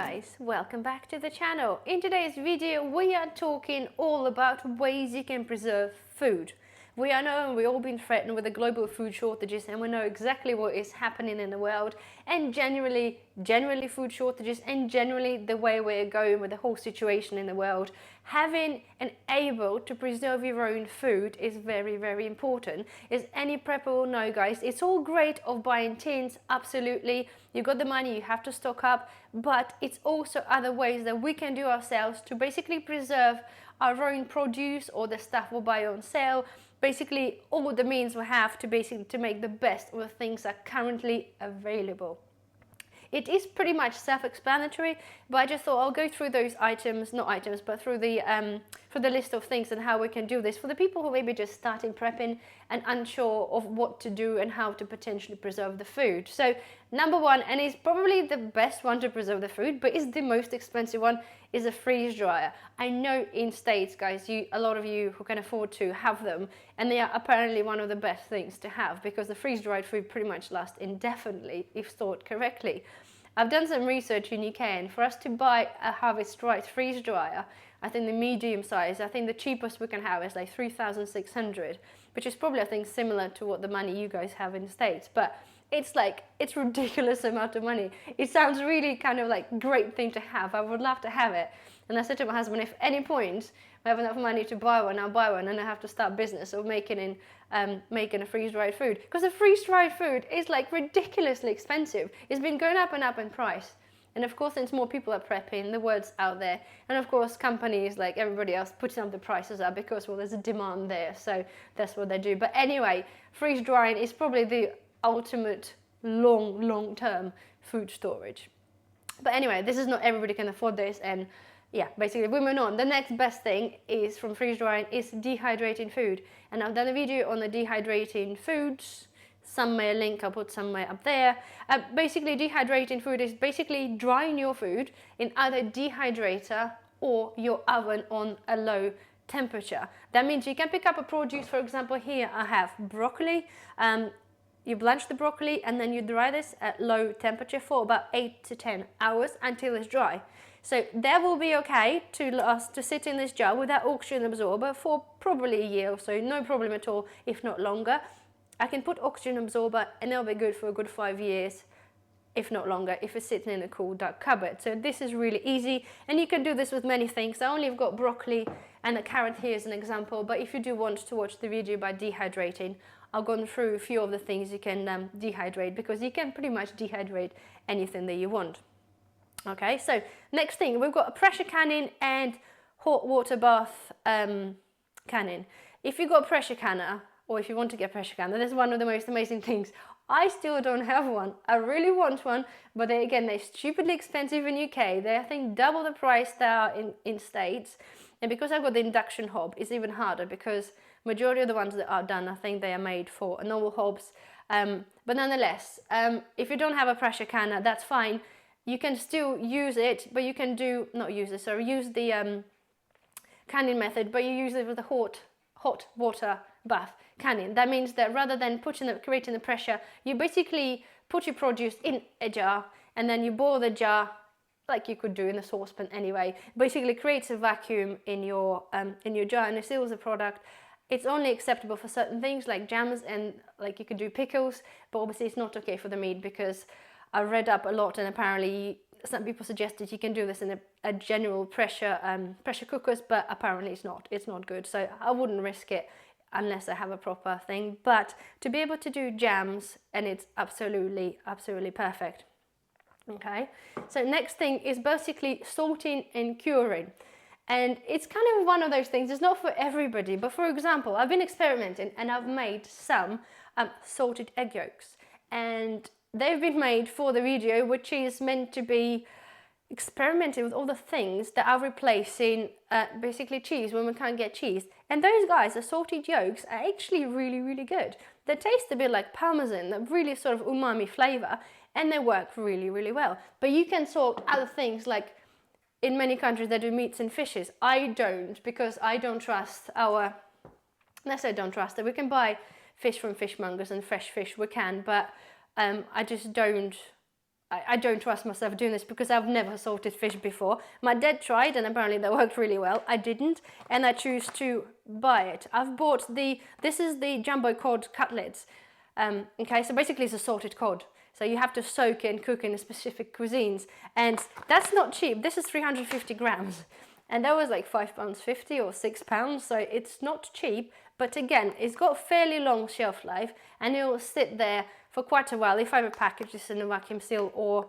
guys, welcome back to the channel. In today's video we are talking all about ways you can preserve food. We know we've all been threatened with the global food shortages, and we know exactly what is happening in the world, and generally food shortages, and generally the way we're going with the whole situation in the world. Having and able to preserve your own food is very important. As any prepper will know, guys, it's all great of buying tins, absolutely. You got the money, you have to stock up, but it's also other ways that we can do ourselves to basically preserve our own produce or the stuff we'll buy on sale. Basically all the means we have to make the best of the things that are currently available. It is pretty much self-explanatory, but I just thought I'll go through those through the list of things and how we can do this for the people who may be just starting prepping and unsure of what to do and how to potentially preserve the food. So number one, and it's probably the best one to preserve the food, but it's the most expensive one, is a freeze dryer. I know in States, guys, a lot of you who can afford to have them, and they are apparently one of the best things to have because the freeze-dried food pretty much lasts indefinitely if stored correctly. I've done some research in UK, and for us to buy a Harvest Right freeze dryer, I think the medium size, I think the cheapest we can have is like 3,600, which is probably, I think, similar to what the money you guys have in the States, but it's ridiculous amount of money. It sounds really kind of like great thing to have. I would love to have it. And I said to my husband, if at any point I have enough money to buy one, I'll buy one, and I have to start business of making a freeze-dried food. Because the freeze-dried food is like ridiculously expensive. It's been going up and up in price. And of course, since more people are prepping, the word's out there. And of course, companies like everybody else putting up the prices up because, well, there's a demand there. So that's what they do. But anyway, freeze-drying is probably the ultimate long-term food storage. But anyway, this is not everybody can afford this, and yeah, basically moving on. The next best thing is from freeze drying is dehydrating food, and I've done a video on the dehydrating foods. Some may link, I'll put somewhere up there. Basically, dehydrating food is basically drying your food in either dehydrator or your oven on a low temperature. That means you can pick up a produce. For example, here I have broccoli. You blanch the broccoli and then you dry this at low temperature for about 8 to 10 hours until it's dry. So that will be okay to sit in this jar with that oxygen absorber for probably a year or so, no problem at all, if not longer. I can put oxygen absorber and they'll be good for a good 5 years, if not longer, if it's sitting in a cool dark cupboard. So this is really easy, and you can do this with many things. I only have got broccoli and a carrot here as an example, but if you do want to watch the video by dehydrating, I've gone through a few of the things you can dehydrate, because you can pretty much dehydrate anything that you want. Okay, so next thing, we've got a pressure canning and hot water bath canning. If you've got a pressure canner, or if you want to get a pressure canner, that's one of the most amazing things. I still don't have one. I really want one, but they're stupidly expensive in UK. They're, I think, double the price they are in States. And because I've got the induction hob, it's even harder, because majority of the ones that are done, I think they are made for normal hobs. But nonetheless, if you don't have a pressure canner, that's fine. You can still use it, but you can use the canning method, but you use it with the hot water bath canning. That means that rather than creating the pressure, you basically put your produce in a jar and then you boil the jar like you could do in a saucepan anyway. Basically creates a vacuum in your jar and it seals the product. It's only acceptable for certain things like jams, and like you could do pickles, but obviously it's not okay for the meat, because I read up a lot and apparently some people suggested you can do this in a general pressure cookers, but apparently it's not good. So I wouldn't risk it unless I have a proper thing. But to be able to do jams, and it's absolutely perfect. Okay, so next thing is basically salting and curing. And it's kind of one of those things, it's not for everybody, but for example, I've been experimenting and I've made some salted egg yolks, and they've been made for the video, which is meant to be experimenting with all the things that are replacing basically cheese when we can't get cheese. And those guys, the salted yolks, are actually really good. They taste a bit like parmesan, that really sort of umami flavor, and they work really well. But you can salt other things, like in many countries they do meats and fishes. I don't, because I don't trust let's say I don't trust it. We can buy fish from fishmongers and fresh fish, we can, but I just don't I don't trust myself doing this because I've never salted fish before. My dad tried and apparently that worked really well. I didn't, and I choose to buy it. I've bought this is the jumbo cod cutlets. Okay, so basically it's a salted cod. So you have to soak and cook in specific cuisines, and that's not cheap. This is 350 grams, and that was like £5.50 or £6, so it's not cheap. But again, it's got fairly long shelf life, and it will sit there for quite a while. If I have a package just in a vacuum seal or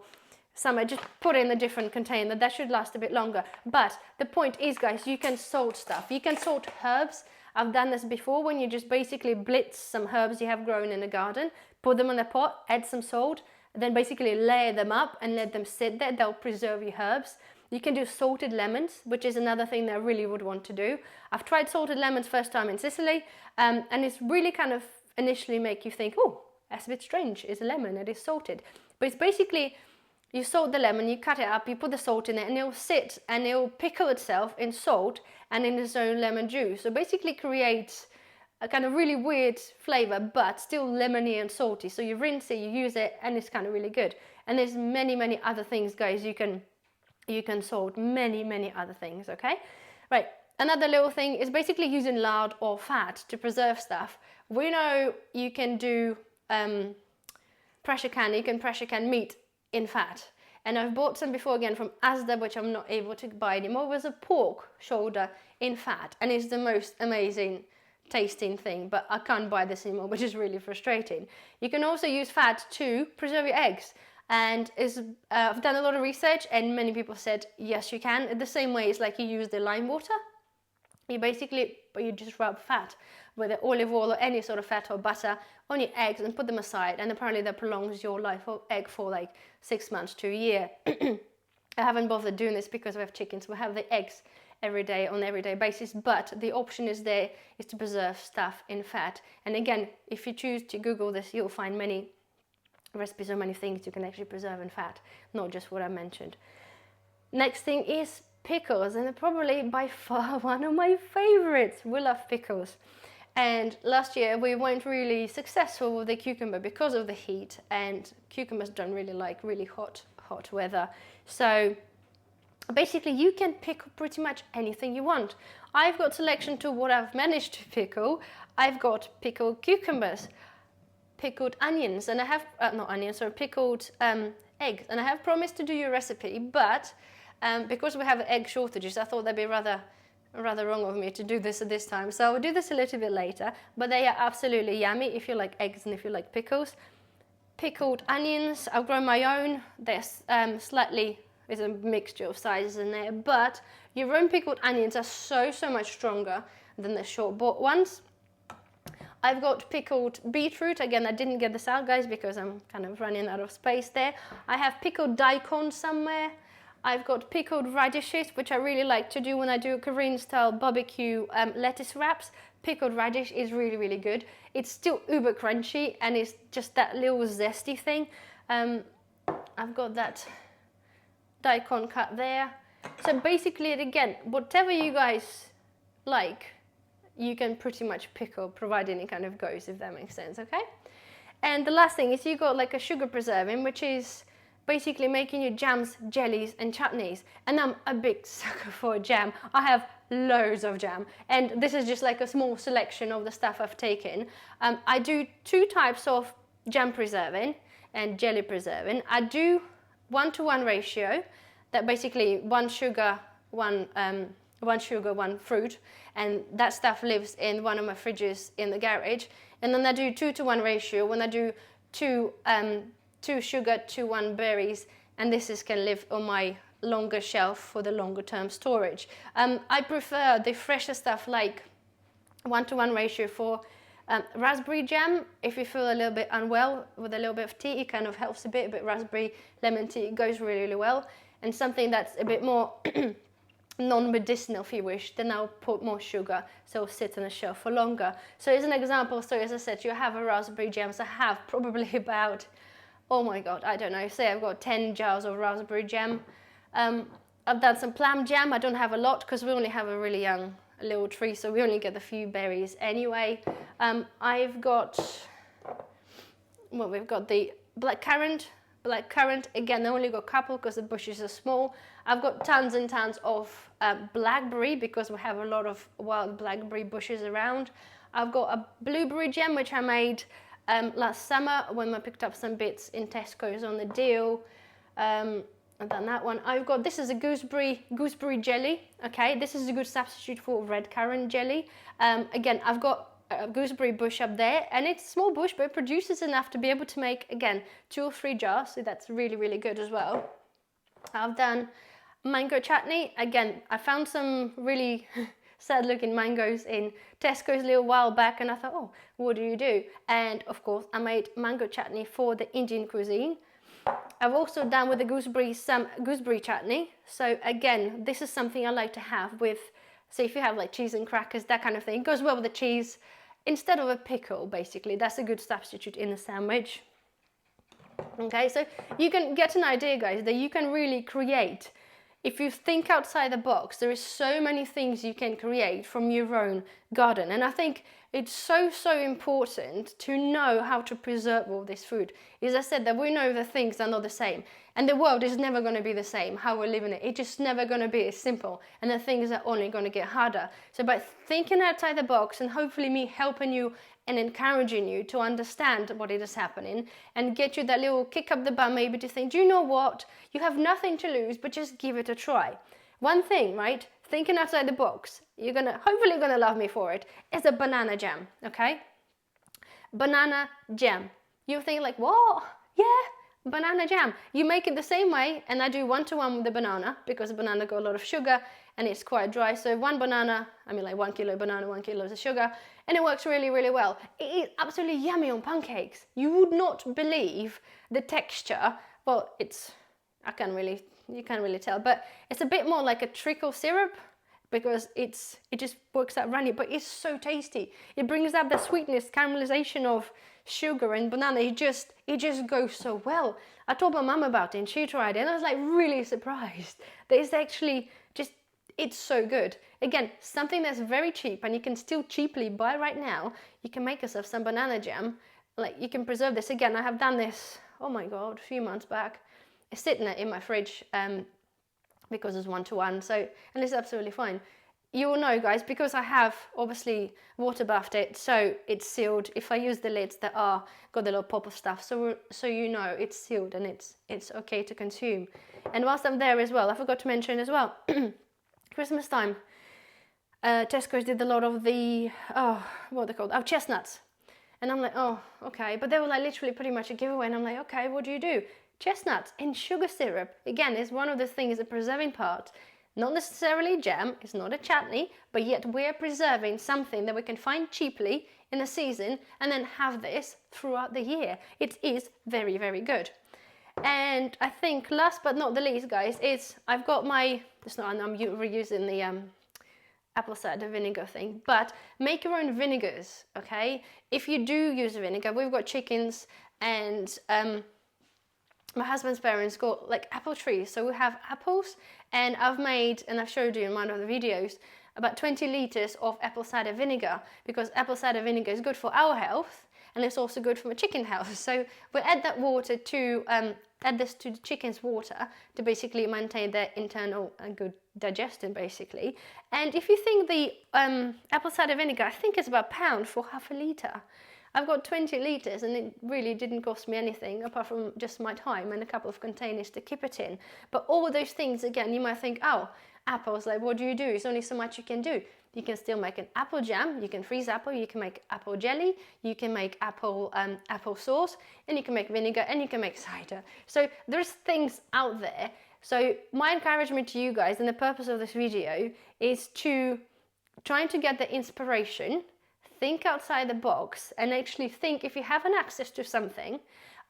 somewhere, just put it in a different container, that should last a bit longer. But the point is, guys, you can salt stuff. You can salt herbs. I've done this before, when you just basically blitz some herbs you have grown in the garden, put them in a pot, add some salt, then basically layer them up and let them sit there. They'll preserve your herbs. You can do salted lemons, which is another thing that I really would want to do. I've tried salted lemons first time in Sicily, and it's really kind of initially make you think, oh, that's a bit strange, it's a lemon, it is salted. But it's basically, you salt the lemon, you cut it up, you put the salt in it, and it'll sit and it'll pickle itself in salt and in its own lemon juice. So basically creates a kind of really weird flavor, but still lemony and salty. So you rinse it, you use it, and it's kind of really good. And there's many other things, guys. You can salt many other things. Okay, right. Another little thing is basically using lard or fat to preserve stuff. We know you can do pressure can meat in fat. And I've bought some before, again from Asda, which I'm not able to buy anymore. It was a pork shoulder in fat, and it's the most amazing tasting thing, but I can't buy this anymore, which is really frustrating. You can also use fat to preserve your eggs, and I've done a lot of research, and many people said yes, you can. The same way it's like you use the lime water. You just rub fat, whether olive oil or any sort of fat or butter, on your eggs and put them aside, and apparently that prolongs your life of egg for like 6 months to a year. I haven't bothered doing this because we have chickens. We have the eggs every day on an everyday basis, but the option is there is to preserve stuff in fat. And again, if you choose to Google this, you'll find many recipes or many things you can actually preserve in fat, not just what I mentioned. Next thing is pickles, and probably by far one of my favorites. We love pickles. And last year we weren't really successful with the cucumber because of the heat, and cucumbers don't really like really hot weather. So basically you can pickle pretty much anything you want. I've got selection to what I've managed to pickle. I've got pickled cucumbers, pickled onions, and I have pickled eggs, and I have promised to do your recipe, but because we have egg shortages, I thought that'd be rather wrong of me to do this at this time. So I'll do this a little bit later, but they are absolutely yummy if you like eggs and if you like pickles. Pickled onions, I've grown my own. They're there's a mixture of sizes in there, but your own pickled onions are so much stronger than the short-bought ones. I've got pickled beetroot. Again, I didn't get this out, guys, because I'm kind of running out of space there. I have pickled daikon somewhere. I've got pickled radishes, which I really like to do when I do Korean-style barbecue lettuce wraps. Pickled radish is really good. It's still uber crunchy, and it's just that little zesty thing. I've got that daikon cut there. So basically, again, whatever you guys like, you can pretty much pickle, providing it kind of goes, if that makes sense, okay? And the last thing is you got like a sugar preserving, which is basically making your jams, jellies and chutneys. And I'm a big sucker for jam. I have loads of jam, and this is just like a small selection of the stuff I've taken. I do 2 types of jam preserving and jelly preserving. I do 1-to-1 ratio, that basically 1 sugar, 1 fruit, and that stuff lives in one of my fridges in the garage. And then I do 2-to-1 ratio when I do 2 sugar to 1 berries, and this can live on my longer shelf for the longer term storage. I prefer the fresher stuff like 1-to-1 ratio for raspberry jam. If you feel a little bit unwell with a little bit of tea, it kind of helps a bit, but raspberry lemon tea goes really well. And something that's a bit more non-medicinal, if you wish, then I'll put more sugar, so it'll sit on the shelf for longer. So as an example, so as I said, you have a raspberry jam, so I have probably about, oh my god, I don't know, say I've got 10 jars of raspberry jam. I've done some plum jam. I don't have a lot because we only have a really young little tree, so we only get a few berries anyway. I've got, well, we've got the blackcurrant black currant. Again, I only got a couple because the bushes are small. I've got tons and tons of blackberry because we have a lot of wild blackberry bushes around. I've got a blueberry jam which I made last summer when I picked up some bits in Tesco's on the deal. I've done that one. I've got, this is a gooseberry jelly. Okay, this is a good substitute for red currant jelly. Again, I've got a gooseberry bush up there, and it's a small bush, but it produces enough to be able to make, again, 2 or 3 jars, so that's really, really good as well. I've done mango chutney. Again, I found some really sad looking mangoes in Tesco's a little while back, and I thought, oh, what do you do? And of course, I made mango chutney for the Indian cuisine. I've also done with the gooseberry some gooseberry chutney. So again, this is something I like to have with, so if you have like cheese and crackers, that kind of thing, it goes well with the cheese instead of a pickle. Basically, that's a good substitute in a sandwich. Okay, so you can get an idea, guys, that you can really create. If you think outside the box, there is so many things you can create from your own garden. And I think it's so important to know how to preserve all this food. As I said, that we know that things are not the same. And the world is never going to be the same, how we're living it. It's just never going to be as simple. And the things are only going to get harder. So by thinking outside the box, and hopefully me helping you and encouraging you to understand what it is happening and get you that little kick up the bum maybe to think, do you know what? You have nothing to lose, but just give it a try. One thing, right? Thinking outside the box, hopefully you're gonna love me for it, is a banana jam, okay? Banana jam. You think like, what? Yeah, banana jam. You make it the same way, and I do 1-to-1 with the banana because the banana got a lot of sugar and it's quite dry. So 1 banana, like 1 kilo banana, 1 kilo of sugar, and it works really, really well. It is absolutely yummy on pancakes. You would not believe the texture. Well, you can't really tell, but it's a bit more like a trickle syrup because it just works out runny, but it's so tasty. It brings out the sweetness, caramelization of sugar and banana. It just goes so well. I told my mum about it and she tried it, and I was like really surprised that it's actually it's so good. Again, something that's very cheap and you can still cheaply buy right now. You can make yourself some banana jam. Like, you can preserve this. Again, I have done this, oh my God, a few months back. It's sitting in my fridge because it's 1-to-1, so, and it's absolutely fine. You will know, guys, because I have obviously water bathed it, so it's sealed. If I use the lids that are got the little pop of stuff, so you know it's sealed and it's okay to consume. And whilst I'm there as well, I forgot to mention as well, Christmas time, Tesco's did a lot of the, what are they called? Oh, chestnuts. And I'm like, oh, okay. But they were like literally pretty much a giveaway. And I'm like, okay, what do? Chestnuts in sugar syrup. Again, is one of the things, the preserving part. Not necessarily jam, it's not a chutney, but yet we're preserving something that we can find cheaply in the season and then have this throughout the year. It is very, very good. And I think last but not the least, guys, is I've got my, I'm reusing the apple cider vinegar thing, but make your own vinegars, okay? If you do use vinegar, we've got chickens, and my husband's parents got like apple trees, so we have apples, and I've made, and I've showed you in one of the videos, about 20 liters of apple cider vinegar, because apple cider vinegar is good for our health, and it's also good for my chicken health. So we add that water to, add this to the chicken's water to basically maintain their internal and good digestion, basically. And if you think the apple cider vinegar, I think it's about £1 for half a litre. I've got 20 litres, and it really didn't cost me anything apart from just my time and a couple of containers to keep it in. But all those things, again, you might think, oh, apples, like what do? There's only so much you can do. You can still make an apple jam, you can freeze apple, you can make apple jelly, you can make apple sauce, and you can make vinegar, and you can make cider. So there's things out there. So my encouragement to you guys, and the purpose of this video, is to trying to get the inspiration, think outside the box, and actually think, if you have an access to something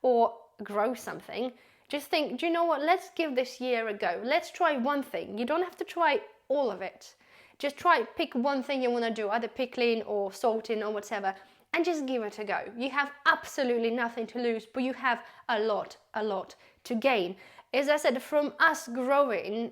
or grow something, just think, do you know what, let's give this year a go. Let's try one thing. You don't have to try all of it. Just pick one thing you want to do, either pickling or salting or whatever, and just give it a go. You have absolutely nothing to lose, but you have a lot to gain. As I said, from us growing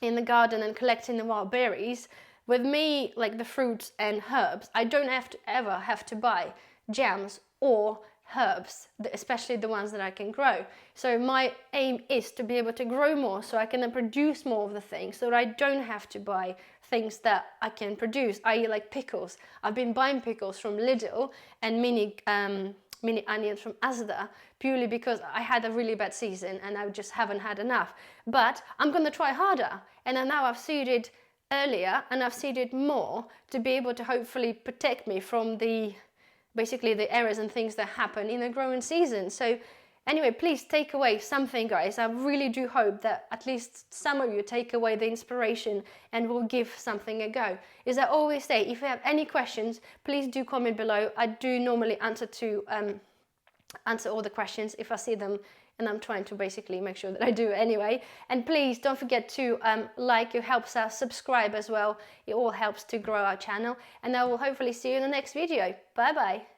in the garden and collecting the wild berries, with me, like the fruits and herbs, I don't ever have to buy jams or herbs, especially the ones that I can grow. So my aim is to be able to grow more so I can then produce more of the things, so that I don't have to buy things that I can produce, i.e. like pickles. I've been buying pickles from Lidl and mini onions from Asda purely because I had a really bad season and I just haven't had enough. But I'm going to try harder, and then now I've seeded earlier and I've seeded more to be able to hopefully protect me from basically the errors and things that happen in a growing season. So anyway, please take away something, guys. I really do hope that at least some of you take away the inspiration and will give something a go. As I always say, if you have any questions, please do comment below. I do normally answer all the questions if I see them, and I'm trying to basically make sure that I do anyway. And please don't forget to like, it helps us, subscribe as well. It all helps to grow our channel, and I will hopefully see you in the next video. Bye bye.